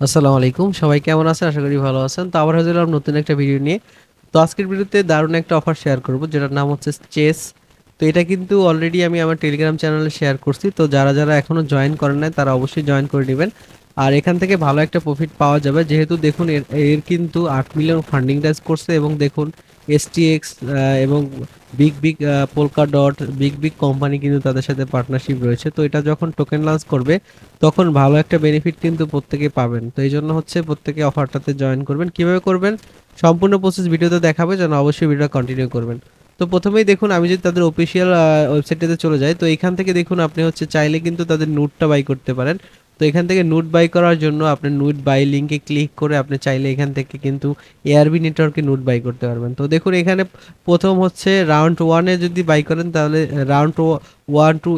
আসসালামু আলাইকুম, সবাই কেমন আছেন? আশা করি ভালো আছেন। তো আবার হাজির হলাম নতুন একটা ভিডিও নিয়ে। তো আজকের ভিডিওতে দারুণ একটা অফার শেয়ার করব, যেটার নাম হচ্ছে চেস। তো এটা কিন্তু অলরেডি আমি আমার টেলিগ্রাম চ্যানেলে শেয়ার করছি। তো যারা যারা এখনো জয়েন করেন নাই তারা অবশ্যই জয়েন করে নেবেন। আর এখান থেকে ভালো একটা প্রফিট পাওয়া যাবে, যেহেতু দেখুন এর এর কিন্তু 8 মিলিয়ন ফান্ডিং রাইজ করছে, এবং দেখুন এসটিএক্স এবং big big polka dot big big company কিন্তু তাদের সাথে পার্টনারশিপ রয়েছে। তো এটা যখন টোকেন লঞ্চ করবে তখন ভালো একটা বেনিফিট কিন্তু প্রত্যেকে পাবেন। তো এই জন্য হচ্ছে প্রত্যেকে অফারটাতে জয়েন করবেন। কিভাবে করবেন সম্পূর্ণ প্রসেস ভিডিওতে দেখাবে, যেন অবশ্যই ভিডিওটা কন্টিনিউ করবেন। তো প্রথমেই দেখুন, আমি যদি তাদের অফিসিয়াল ওয়েবসাইটে চলে যাই, তো এখান থেকে দেখুন আপনি হচ্ছে চাইলে কিন্তু তাদের নোটটা বাই করতে পারেন। তো এখান থেকে নোট বাই করার জন্য আপনি নোট বাই লিঙ্কে ক্লিক করে আপনি চাইলে এখান থেকে কিন্তু এআরবি নেটওয়ার্কে নোট বাই করতে পারবেন। তো দেখুন এখানে প্রথম হচ্ছে রাউন্ড ওয়ানে যদি বাই করেন, তাহলে রাউন্ড ওয়ান টু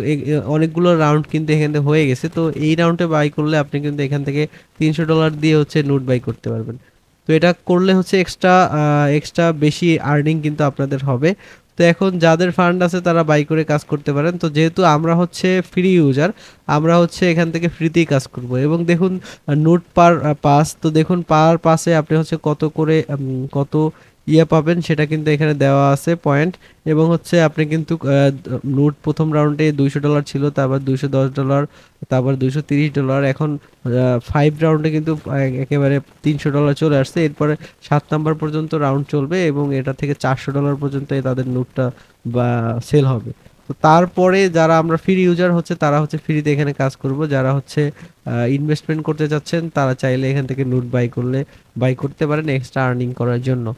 অনেকগুলো রাউন্ড কিন্তু এখান থেকে হয়ে গেছে। তো এই রাউন্ডে বাই করলে আপনি কিন্তু এখান থেকে $300 দিয়ে হচ্ছে নোট বাই করতে পারবেন। তো এটা করলে হচ্ছে এক্সট্রা এক্সট্রা বেশি আর্নিং কিন্তু আপনাদের হবে। তো এখন যাদের ফান্ড আছে তারা বাই করে কাজ করতে পারেন। তো যেহেতু আমরা হচ্ছে ফ্রি ইউজার, আমরা হচ্ছে এখান থেকে ফ্রিতেই কাজ করব। এবং দেখুন নোট পার পাস, তো দেখুন পার পাসে আপনি হচ্ছে কত করে কত পাবেন সেটা কিন্তু এখানে দেওয়া আছে পয়েন্ট। এবং হচ্ছে আপনি কিন্তু নোট প্রথম রাউন্ডে $200 ছিল, তারপর $210, তারপর $230। এখন 5 রাউন্ডে কিন্তু একেবারে $300 চলে আসছে। এরপরে 7 নাম্বার পর্যন্ত রাউন্ড চলবে, এবং এটা থেকে $400 পর্যন্ত তাদের নোটটা বা সেল হবে। তো তারপরে যারা আমরা ফ্রি ইউজার হচ্ছে তারা হচ্ছে ফ্রিতে এখানে কাজ করব। যারা হচ্ছে ইনভেস্টমেন্ট করতে চাচ্ছেন তারা চাইলে এখান থেকে নোট বাই করতে পারেন এক্সট্রা আর্নিং করার জন্য।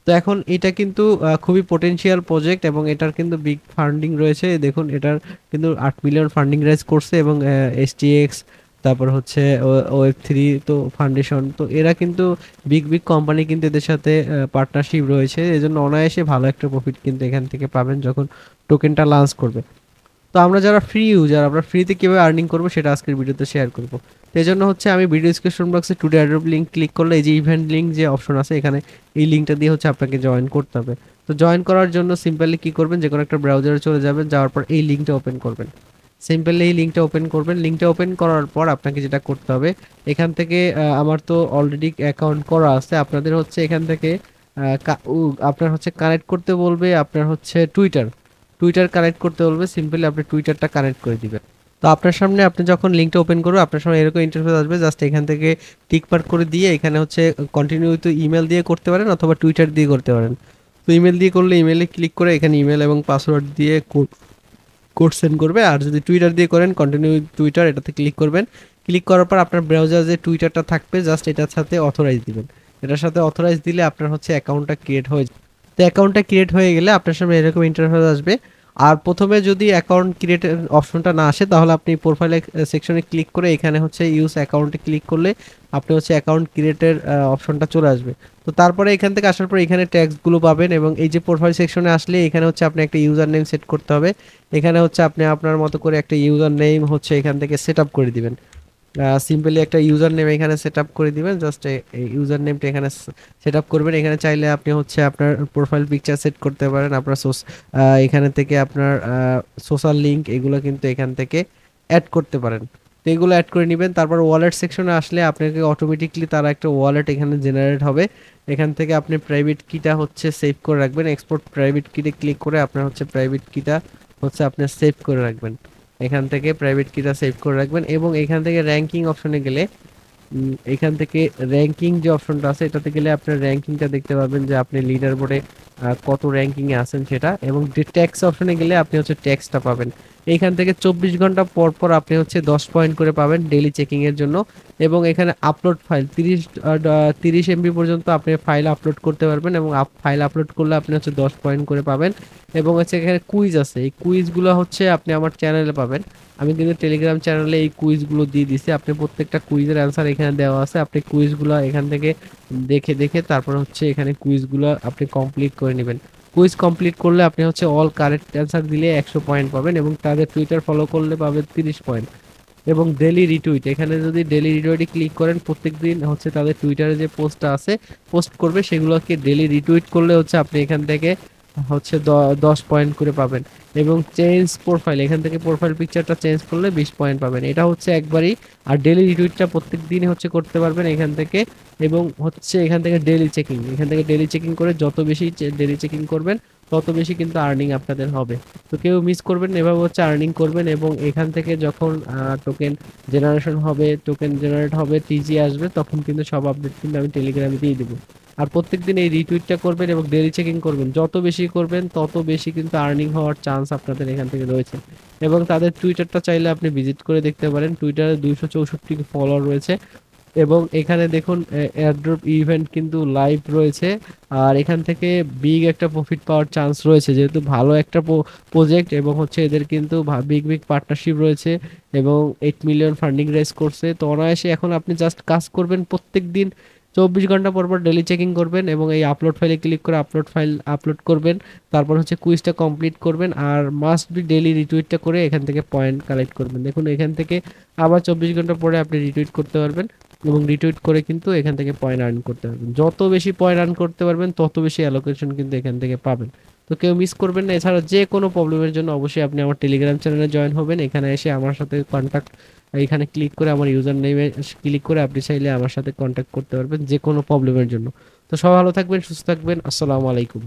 তো এখন এটা কিন্তু খুবই পোটেনশিয়াল প্রজেক্ট, এবং এটার কিন্তু বিগ ফান্ডিং রয়েছে। দেখুন এটার কিন্তু 8 মিলিয়ন ফান্ডিং রাইজ করছে, এবং এসটিএক্স, তারপর হচ্ছে ওয়েব3 তো ফাউন্ডেশন, তো এরা কিন্তু বিগ বিগ কোম্পানি কিন্তু এদের সাথে পার্টনারশিপ রয়েছে। এজন্য অনায়াসে ভালো একটা প্রফিট কিন্তু এখান থেকে পাবেন যখন টোকেনটা লঞ্চ করবে। তো আমরা যারা ফ্রি ইউজার, আমরা ফ্রিতে কিভাবে আর্নিং করবো সেটা আজকের ভিডিওতে শেয়ার করব। তো এই জন্য হচ্ছে আমি ভিডিও ডিসক্রিপশন বক্সে টুডে অ্যাড্রপ লিঙ্ক ক্লিক করলে এই যে ইভেন্ট লিঙ্ক যে অপশন আছে, এখানে এই লিঙ্কটা দিয়ে হচ্ছে আপনাকে জয়েন করতে হবে। তো জয়েন করার জন্য সিম্পলি কি করবেন, যে কোনো একটা ব্রাউজারে চলে যাবেন, যাওয়ার পর এই লিঙ্কটা ওপেন করবেন। সিম্পলি এই লিঙ্কটা ওপেন করবেন। লিঙ্কটা ওপেন করার পর আপনাকে যেটা করতে হবে, এখান থেকে আমার তো অলরেডি অ্যাকাউন্ট করা আছে, আপনাদের হচ্ছে এখান থেকে আপনার হচ্ছে কানেক্ট করতে বলবে, আপনার হচ্ছে টুইটার কানেক্ট করতে বলবে। সিম্পলি আপনি টুইটারটা কানেক্ট করে দিবেন। তো আপনার সামনে আপনি যখন লিঙ্কটা ওপেন করবেন, আপনার সামনে এরকম ইন্টারফেস আসবে। জাস্ট এখান থেকে টিক মার্ক করে দিয়ে এখানে হচ্ছে কন্টিনিউ উইথ ইমেল দিয়ে করতে পারেন, অথবা টুইটার দিয়ে করতে পারেন। তো ইমেল দিয়ে করলে ইমেলে ক্লিক করে এখানে ইমেল এবং পাসওয়ার্ড দিয়ে কোড সেন্ড করবে। আর যদি টুইটার দিয়ে করেন, কন্টিনিউ টুইটার এটাতে ক্লিক করবেন। ক্লিক করার পর আপনার ব্রাউজার যে টুইটারটা থাকবে, জাস্ট এটার সাথে অথরাইজ দিবেন। এটার সাথে অথরাইজ দিলে আপনার হচ্ছে অ্যাকাউন্টটা ক্রিয়েট হয়ে যাবে। তো অ্যাকাউন্টটা ক্রিয়েট হয়ে গেলে আপনার সামনে এরকম ইন্টারফেস আসবে। আর প্রথমে যদি অ্যাকাউন্ট ক্রিয়েটের অপশনটা না আসে, তাহলে আপনি প্রোফাইল সেকশনে ক্লিক করে এখানে হচ্ছে ইউজ অ্যাকাউন্টে ক্লিক করলে আপনি হচ্ছে অ্যাকাউন্ট ক্রিয়েটের অপশনটা চলে আসবে। তো তারপরে এখান থেকে আসার পর এখানে ট্যাক্সগুলো পাবেন, এবং এই যে প্রোফাইল সেকশনে আসলে এখানে হচ্ছে আপনি একটা ইউজার নেম সেট করতে হবে। এখানে হচ্ছে আপনি আপনার মতো করে একটা ইউজার নেম হচ্ছে এখান থেকে সেট আপ করে দিবেন। সিম্পলি একটা ইউজার নেম এখানে সেট আপ করে দিবেন। জাস্ট এই ইউজার নেমটা এখানে সেট আপ করবেন। এখানে চাইলে আপনি হচ্ছে আপনার প্রোফাইল পিকচার সেট করতে পারেন, আপনার এখানে থেকে আপনার সোশ্যাল লিঙ্ক এগুলো কিন্তু এখান থেকে অ্যাড করতে পারেন। তো এগুলো অ্যাড করে নেবেন। তারপর ওয়ালেট সেকশনে আসলে আপনাকে অটোমেটিকলি তারা একটা ওয়ালেট এখানে জেনারেট হবে। এখান থেকে আপনি প্রাইভেট কিটা হচ্ছে সেভ করে রাখবেন। এক্সপোর্ট প্রাইভেট কিতে ক্লিক করে আপনার হচ্ছে প্রাইভেট কিটা হচ্ছে আপনি সেভ করে রাখবেন। এখান থেকে প্রাইভেট কিটা সেভ করে রাখবেন, এবং এখান থেকে র্যাঙ্কিং অপশনে গেলে এখান থেকে র্যাঙ্কিং যে অপশনটা আছে এটাতে গেলে আপনার র্যাঙ্কিংটা দেখতে পাবেন, যে আপনি লিডার বোর্ডে কত র্যাঙ্কিং এ আছেন সেটা। এবং ট্যাক্স অপশনে গেলে আপনি হচ্ছে ট্যাক্সটা পাবেন। এইখান থেকে 24 ঘন্টা পর পর আপনি হচ্ছে 10 পয়েন্ট করে পাবেন ডেইলি চেকিং এর জন্য। এবং এখানে আপলোড ফাইল 30 MB পর্যন্ত আপনি ফাইল আপলোড করতে পারবেন, এবং ফাইল আপলোড করলে আপনি হচ্ছে 10 পয়েন্ট করে পাবেন। এবং হচ্ছে এখানে কুইজ আছে, এই কুইজগুলো হচ্ছে আপনি আমার চ্যানেলে পাবেন। আমি কিন্তু টেলিগ্রাম চ্যানেলে এই কুইজগুলো দিয়ে দিছি। আপনি প্রত্যেকটা কুইজের অ্যান্সার এখানে দেওয়া আছে, আপনি কুইজগুলো এখান থেকে দেখে দেখে তারপর হচ্ছে এখানে কুইজগুলো আপনি কমপ্লিট করে নেবেন। কুইজ কমপ্লিট করলে আপনি হচ্ছে অল কারেক্ট অ্যান্সার দিলে 100 পয়েন্ট পাবেন, এবং তাদের টুইটার ফলো করলে পাবেন 30 পয়েন্ট। এবং ডেলি রিটুইট, এখানে যদি ডেলি রিটুইটে ক্লিক করেন, প্রত্যেকদিন হচ্ছে তাদের টুইটারে যে পোস্টটা আছে পোস্ট করবে, সেগুলোকে ডেলি রিটুইট করলে হচ্ছে আপনি এখান থেকে হচ্ছে 10 পয়েন্ট করে পাবেন। এবং চেঞ্জ প্রোফাইল, এখান থেকে প্রোফাইল পিকচারটা চেঞ্জ করলে 20 পয়েন্ট পাবেন। এটা হচ্ছে একবারই। আর ডেলি রিটুইটটা প্রত্যেক দিনই হচ্ছে করতে পারবেন এখান থেকে। এবং হচ্ছে এখান থেকে ডেলি চেকিং, এখান থেকে ডেলি চেকিং করে যত বেশি ডেলি চেকিং করবেন তত বেশি কিন্তু আর্নিং আপনাদের হবে। তো কেউ মিস করবেন না, এভাবে হচ্ছে আর্নিং করবেন। এবং এখান থেকে যখন টোকেন জেনারেশন হবে, টোকেন জেনারেট হবে, টিজি আসবে, তখন কিন্তু সব আপডেট কিন্তু আমি টেলিগ্রামে দিয়ে দেবো। আর প্রত্যেকদিন এই রিটুইটটা করবেন এবং ডেলি চেকিং করবেন, যত বেশি করবেন তত বেশি কিন্তু আর্নিং হওয়ার চান্স আপনাদের এখান থেকে রয়েছে। এবং তাদের টুইটারটা চাইলে আপনি ভিজিট করে দেখতে পারেন, টুইটারে 264 ফলোয়ার রয়েছে। এবং এখানে দেখুন এয়ারড্রপ ইভেন্ট কিন্তু লাইভ রয়েছে। আর এখান থেকে বিগ একটা প্রফিট পাওয়ার চান্স রয়েছে, যেহেতু ভালো একটা প্রজেক্ট এবং হচ্ছে এদের কিন্তু বিগ বিগ পার্টনারশিপ রয়েছে। এবং 8 মিলিয়ন ফান্ডিং রেজ করছে। তো অনায়াসে এখন আপনি জাস্ট কাজ করবেন, প্রত্যেক দিন 24 ঘন্টা পর পর ডেলি চেকিং করবেন এবং এই আপলোড ফাইলে ক্লিক করে আপলোড ফাইল আপলোড করবেন। তারপর হচ্ছে কুইজটা কমপ্লিট করবেন, আর মাস্ট বি ডেলি রিটুইটটা করে এখান থেকে পয়েন্ট কালেক্ট করবেন। দেখুন এখান থেকে আবার 24 ঘন্টা পরে আপনি রিটুইট করতে পারবেন এবং রিটুইট করে কিন্তু এখান থেকে পয়েন্ট আর্ন করতে পারবেন। যত বেশি পয়েন্ট আর্ন করতে পারবেন তত বেশি অ্যালোকেশন কিন্তু এখান থেকে পাবেন। তো কেউ মিস করবেন না। এছাড়া যে কোনো প্রবলেমের জন্য অবশ্যই আপনি আমার টেলিগ্রাম চ্যানেলে জয়েন হবেন, এখানে এসে আমার সাথে কন্ট্যাক্ট, এখানে ক্লিক করে আমার ইউজার নেমে ক্লিক করে আপনি চাইলে আমার সাথে কন্ট্যাক্ট করতে পারবেন যে কোনো প্রবলেমের জন্য। তো সবাই ভালো থাকবেন, সুস্থ থাকবেন। আসসালামু আলাইকুম।